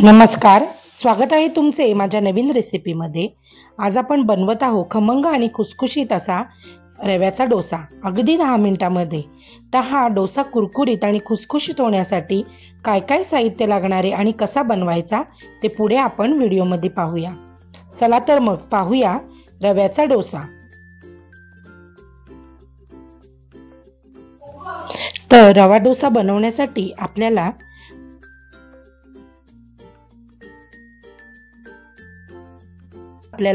नमस्कार, स्वागत आहे तुमचे माझ्या नवीन रेसिपीमध्ये। आज आपण बनवत आहोत खमंग आणि खुसखुशीत असा रव्याचा डोसा अगदी 10 मिनिटांमध्ये। तर हा डोसा कुरकुरीत आणि खुसखुशीत होण्यासाठी काय काय साहित्य लागणार आहे आणि कसा बनवायचा ते पुढे आपण व्हिडिओमध्ये पाहूया। चला तर मग पाहूया रव्याचा डोसा। तर रवा डोसा बनवण्यासाठी आपल्याला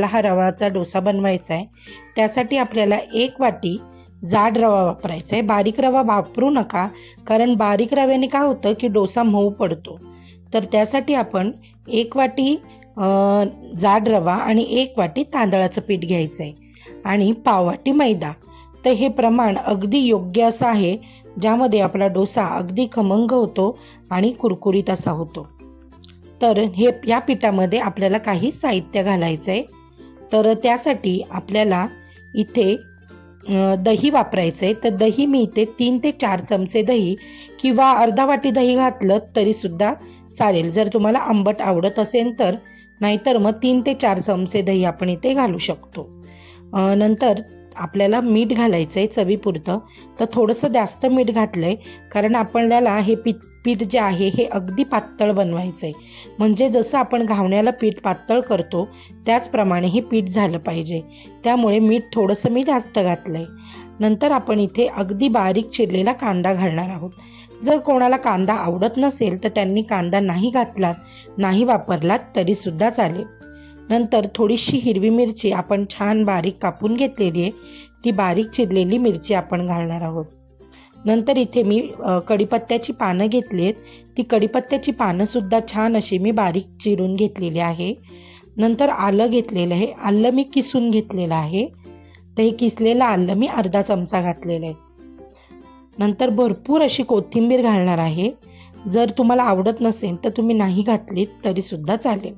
हा रवाचा डोसा बनवायचा आहे। त्यासाठी आपल्याला 1 वाटी जाड रवा वापरायचा आहे। बारीक रवा वापरू नका, कारण बारीक रव्याने काय होतं की डोसा मऊ पडतो। तर त्यासाठी आपण 1 वाटी जाड रवा आणि 1 वाटी तांदळाचं पीठ घ्यायचं आहे आणि पाव वाटी मैदा। तर हे प्रमाण अगदी योग्य असं आहे, ज्यामध्ये आपला डोसा अगदी खमंग होतो आणि कुरकुरीत असा होतो। तर हे या पिठामध्ये आपल्याला काही साहित्य घालायचं आहे। तर त्यासाठी आपल्याला इथे दही वापरायचं आहे। तर दही मी इथे 3 ते 4 चमचे दही किंवा अर्धा वाटी दही घातलं तरी सुद्धा चालेल, जर तुम्हाला आंबट आवडत असेल तर। नाहीतर मग 3 ते 4 चमचे दही आपण इथे घालू शकतो। नंतर आपल्याला मीठ घालायचं आहे चवीपुरतं। तर थोडंसं जास्त मीठ घातलंय, कारण आपल्याला हे पीठ जे आहे हे अगदी पातळ बनवायचं आहे। म्हणजे जसं आपण घावण्याला पीठ पातळ करतो त्याचप्रमाणे हे पीठ झालं पाहिजे, त्यामुळे मीठ थोडंसं मी जास्त घातलंय। नंतर आपण इथे अगदी बारीक चिरलेला कांदा घालणार आहोत। जर कोणाला कांदा आवडत नसेल तर त्यांनी कांदा नाही घातलात, नाही वापरलात तरी सुद्धा चालेल। नंतर थोडीशी हिरवी मिरची आपण छान बारीक कापून घेतलेली आहे, ती बारीक चिरलेली मिरची आपण घालणार आहोत। नंतर इथे मी कढीपत्त्याची पानं घेतली आहेत, ती कढीपत्त्याची पानं सुद्धा छान अशी मी बारीक चिरून घेतलेली आहे। नंतर आलं घेतलेलं आहे, आलं मी किसून घेतलेलं आहे। तर हे किसलेलं आलं मी अर्धा चमचा घातलेलं आहे। नंतर भरपूर अशी कोथिंबीर घालणार आहे। जर तुम्हाला आवडत नसेल तर तुम्ही नाही घातलीत तरी सुद्धा चालेल।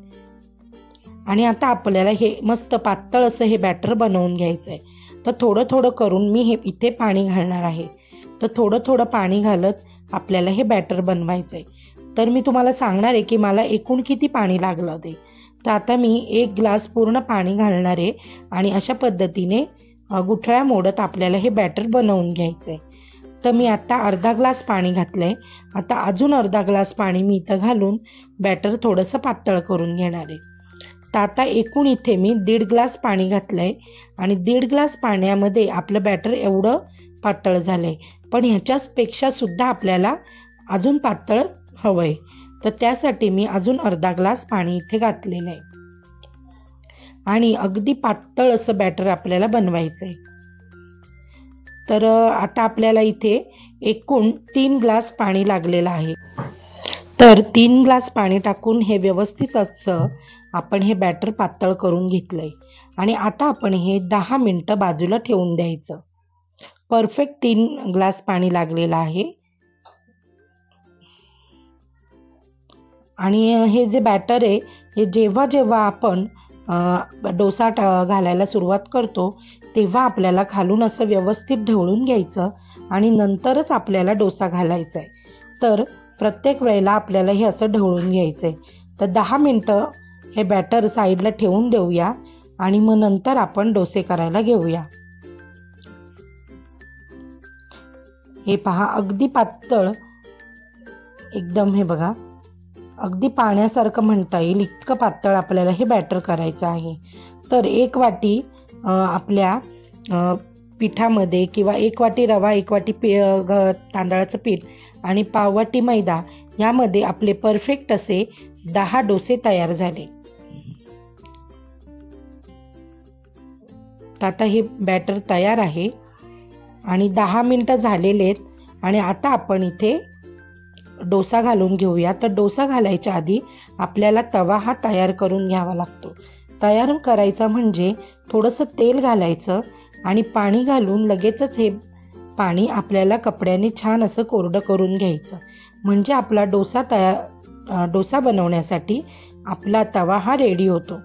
आणि आता आपल्याला हे मस्त पातळ असं हे बॅटर बनवून घ्यायचं आहे। तर थोडं थोडं करून मी हे इथे पाणी घालणार आहे। तर थोडं थोडं पाणी घालत आपल्याला हे बॅटर बनवायचं आहे। तर मी तुम्हाला सांगणार आहे की मला एकूण किती पाणी लागलं ते। तर आता मी 1 ग्लास पूर्ण पाणी घालणार आहे आणि अशा पद्धतीने गुठळ्या मोडत आपल्याला हे बॅटर बनवून घ्यायचं आहे। तर मी आता अर्धा ग्लास पाणी घातलंय। आता अजून अर्धा ग्लास पाणी मी इथं घालून बॅटर थोडंसं पातळ करून घेणार आहे। तर आता एकूण इथे मी 1.5 ग्लास पाणी घातलंय आणि 1.5 ग्लास पाण्यामध्ये आपलं बॅटर एवढं पातळ झालंय। पण ह्याच्यापेक्षा सुद्धा आपल्याला अजून पातळ हवंय। तर त्यासाठी मी अजून अर्धा ग्लास पाणी इथे घातलेलं आहे आणि अगदी पातळ असं बॅटर आपल्याला बनवायचंय। तर आता आपल्याला इथे एकूण 3 ग्लास पाणी लागलेलं आहे। तर 3 ग्लास पाणी टाकून हे व्यवस्थित असं आपण हे बॅटर पातळ करून घेतलंय आणि आता आपण हे 10 मिनिटं बाजूला ठेवून द्यायचं। परफेक्ट 3 ग्लास पाणी लागलेलं आहे। आणि हे जे बॅटर आहे हे जेव्हा जेव्हा आपण डोसा घालायला सुरुवात करतो तेव्हा आपल्याला खालून असं व्यवस्थित ढवळून घ्यायचं आणि नंतरच आपल्याला डोसा घालायचा आहे। तर प्रत्येक वेळेला आपल्याला हे असं ढवळून घ्यायचं आहे। तर 10 मिनिटं हे बॅटर साईडला ठेवून देऊया आणि मग नंतर आपण डोसे करायला घेऊया। हे पहा अगदी पातळ एकदम, हे बघा अगदी पाण्यासारखं म्हणता येईल इतकं पातळ आपल्याला हे बॅटर करायचं आहे। तर 1 वाटी आपल्या पिठामध्ये किंवा 1 वाटी रवा, 1 वाटी तांदळाचं पीठ आणि पाव वाटी मैदा यामध्ये आपले परफेक्ट असे 10 डोसे तयार झाले। तर आता हे बॅटर तयार आहे आणि 10 मिनिटं झालेले आहेत आणि आता आपण इथे डोसा घालून घेऊया। तर डोसा घालायच्या आधी आपल्याला तवा हा तयार करून घ्यावा लागतो। तयार करायचा म्हणजे थोडंसं तेल घालायचं आणि पाणी घालून लगेचच हे पाणी आपल्याला कपड्याने छान असं कोरडं करून घ्यायचं। म्हणजे आपला डोसा बनवण्यासाठी आपला तवा हा रेडी होतो।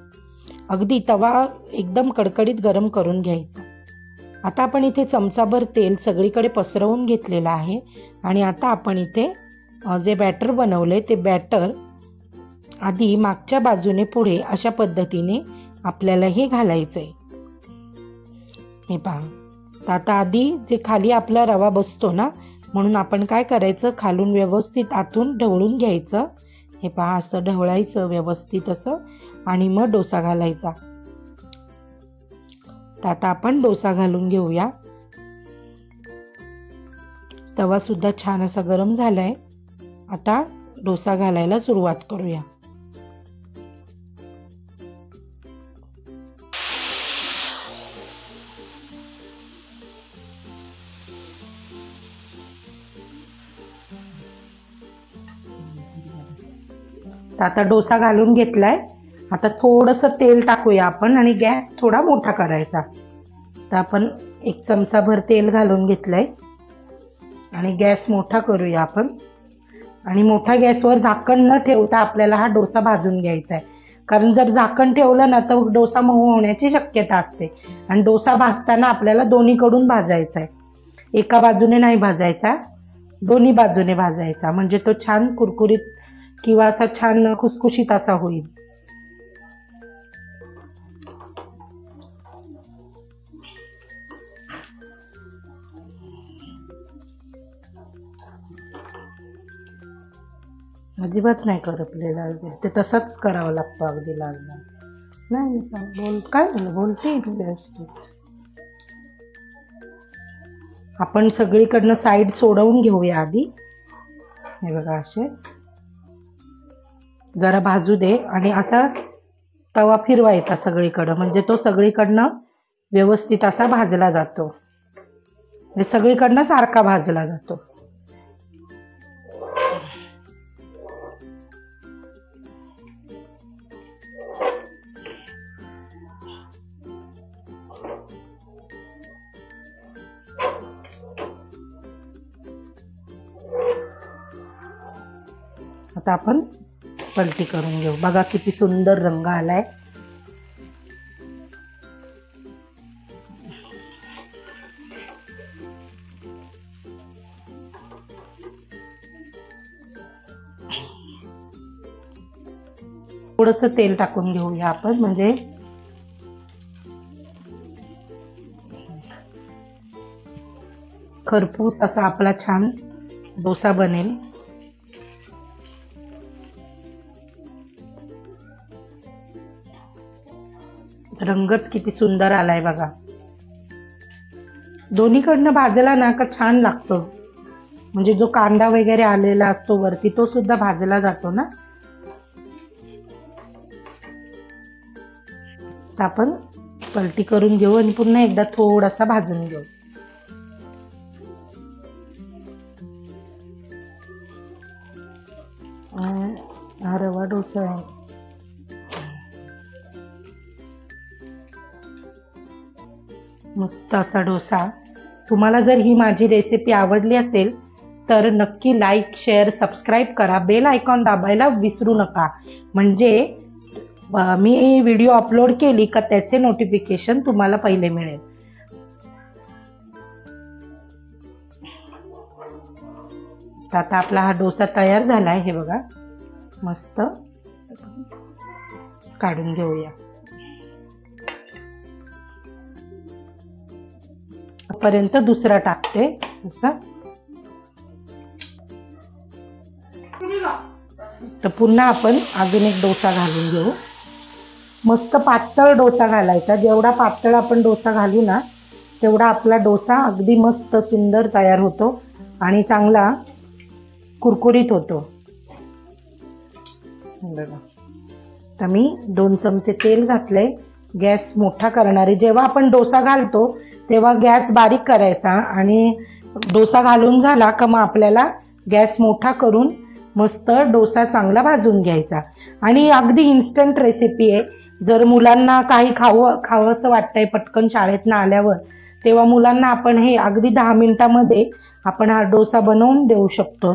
अगदी तवा एकदम कडकडीत गरम करून घ्यायचा। आता आपण इथे चमचाभर तेल सगळीकडे पसरवून घेतलेलं आहे आणि आता आपण इथे जे बॅटर बनवले ते बॅटर आधी मागच्या बाजूने पुढे अशा पद्धतीने आपल्याला हे घालायचंय. हे पहा. तर आता आधी जे खाली आपला रवा बसतो ना, म्हणून आपण काय करायचं, खालून व्यवस्थित आतून ढवळून घ्यायचं. हे पहा, असं ढवळायचं व्यवस्थित असं आणि मग डोसा घालायचा. तर आता आपण डोसा घालून घेऊया. तवा सुद्धा छान असा गरम झालाय. आता डोसा घालायला सुरुवात करूया. तर आता डोसा घालून घेतलाय. आता थोडंसं तेल टाकूया आपण आणि गॅस थोडा मोठा करायचा. तर आपण 1 चमचाभर तेल घालून घेतलंय आणि गॅस मोठा करूया आपण. आणि मोठ्या गॅसवर झाकण न ठेवता आपल्याला हा डोसा भाजून घ्यायचा आहे. कारण जर झाकण ठेवलं ना तर डोसा मऊ होण्याची शक्यता असते. आणि डोसा भाजताना आपल्याला दोन्हीकडून भाजायचा आहे. एका बाजूने नाही भाजायचा, दोन्ही बाजूने भाजायचा, म्हणजे तो छान कुरकुरीत किंवा असा छान खुसखुशीत असा होईल. अजिबात नाही करपलेला, ते तसंच करावं लागतं अगदी लाल लाल. नाही बोल, काय झालं, बोलते व्यवस्थित. आपण सगळीकडनं साईड सोडवून घेऊया आधी. हे बघा, असे जरा भाजू दे आणि असा तवा फिरवायचा सगळीकडं, म्हणजे तो सगळीकडनं व्यवस्थित असा भाजला जातो, म्हणजे सगळीकडनं सारखा भाजला जातो. आता आपण पलटी करून घेऊ. बघा किती सुंदर रंग आलाय. थोडंसं तेल टाकून घेऊया आपण, म्हणजे खरपूस असा आपला छान डोसा बनेल. रंगच किती सुंदर आलाय बघा. दोन्हीकडनं भाजला ना का छान लागतो, म्हणजे जो कांदा वगैरे आलेला असतो वरती तो सुद्धा भाजला जातो ना. तर आपण पलटी करून घेऊ आणि पुन्हा एकदा थोडासा भाजून घेऊ. हा रवा डोसा आहे. मस्त असा डोसा. तुम्हाला जर ही माझी रेसिपी आवडली असेल तर नक्की लाईक, शेअर, सबस्क्राईब करा. बेल आयकॉन दाबायला विसरू नका, म्हणजे मी व्हिडिओ अपलोड केली का त्याचे नोटिफिकेशन तुम्हाला पहिले मिळेल. आता आपला हा डोसा तयार झालाय. हे बघा, मस्त काढून घेऊया. पर्यंत दुसरा टाकते असा. तर पुन्हा आपण अजून एक डोसा घालून घेऊ. मस्त पातळ डोसा घालायचा. जेवढा पातळ आपण डोसा घालू ना तेवढा आपला डोसा अगदी मस्त सुंदर तयार होतो आणि चांगला कुरकुरीत होतो. बघा, तर मी 2 चमचे तेल घातले. गॅस मोठा करणारे. जेव्हा आपण डोसा घालतो तेव्हा गॅस बारीक करायचा आणि डोसा घालून झाला का मग आपल्याला गॅस मोठा करून मस्त डोसा चांगला भाजून घ्यायचा. आणि अगदी इन्स्टंट रेसिपी आहे. जर मुलांना काही खावंसं वाटतंय पटकन शाळेतनं आल्यावर, तेव्हा मुलांना आपण हे अगदी 10 मिनिटामध्ये आपण हा डोसा बनवून देऊ शकतो.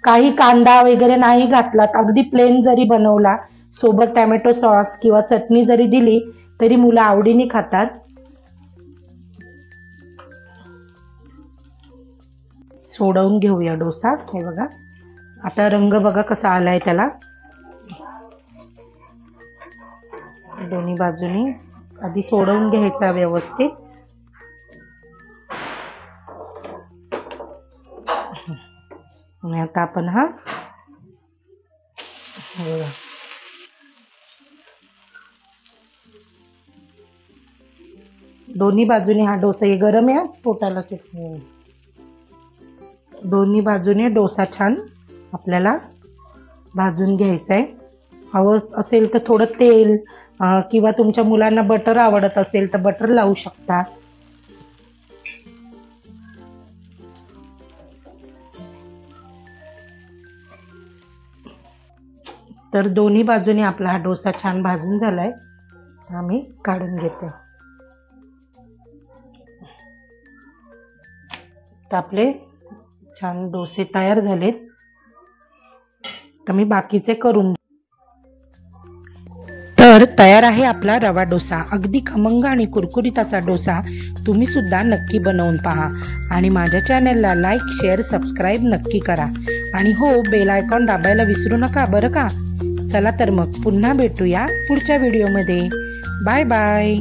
काही कांदा वगैरे नाही घातलात, अगदी प्लेन जरी बनवला, सोबत टॅमॅटो सॉस किंवा चटणी जरी दिली तरी मुलं आवडीने खातात. सोडवून घेऊया डोसा. हे बघा, आता रंग बघा कसा आलाय त्याला. दोन्ही बाजूनी आधी सोडवून घ्यायचा व्यवस्थित. आणि आता आपण हा दोन्ही बाजूने हा डोसा, हे गरम आहे पोटाला, दोन्ही बाजूने डोसा छान आपल्याला भाजून घ्यायचा आहे. हवं असेल तर थोडं तेल किंवा तुमच्या मुलांना बटर आवडत असेल तर बटर लावू शकता. तर दोन्ही बाजूने आपला हा डोसा छान भाजून झालाय. आम्ही काढून घेते. तर आपले छान डोसे तयार झालेत. तर मी बाकीचे करून. तर तयार आहे आपला रवा डोसा. अगदी खमंग आणि कुरकुरीत असा डोसा तुम्ही सुद्धा नक्की बनवून पहा. आणि माझ्या चॅनलला लाईक, शेअर, सबस्क्राईब नक्की करा. आणि हो, बेल आयकॉन दाबायला विसरू नका बरं का. चला तर मग पुन्हा भेटूया पुढच्या व्हिडिओमध्ये. Bye bye.